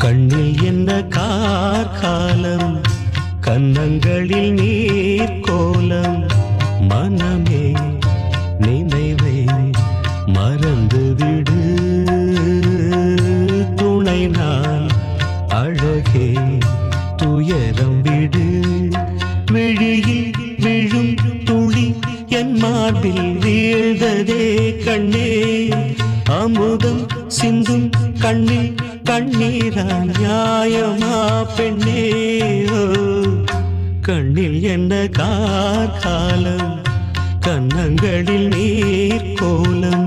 கண்ணில் என்ன கார்காலம், கன்னங்களில் நீர் கோலம். மனமே நினைவை மறந்துவிடு, துணை நான் அழகே துயரம் விடு. விழியில் விழும் துளி என் மார்பில் வீழ்ந்ததே கண்ணே, அமுதம் சிந்தும் கண்ணில் கண்ணீரா நியாயமா பெண்ணே. கண்ணில் என்ன கார்காலம், கன்னங்களில் நீர் கோலம்.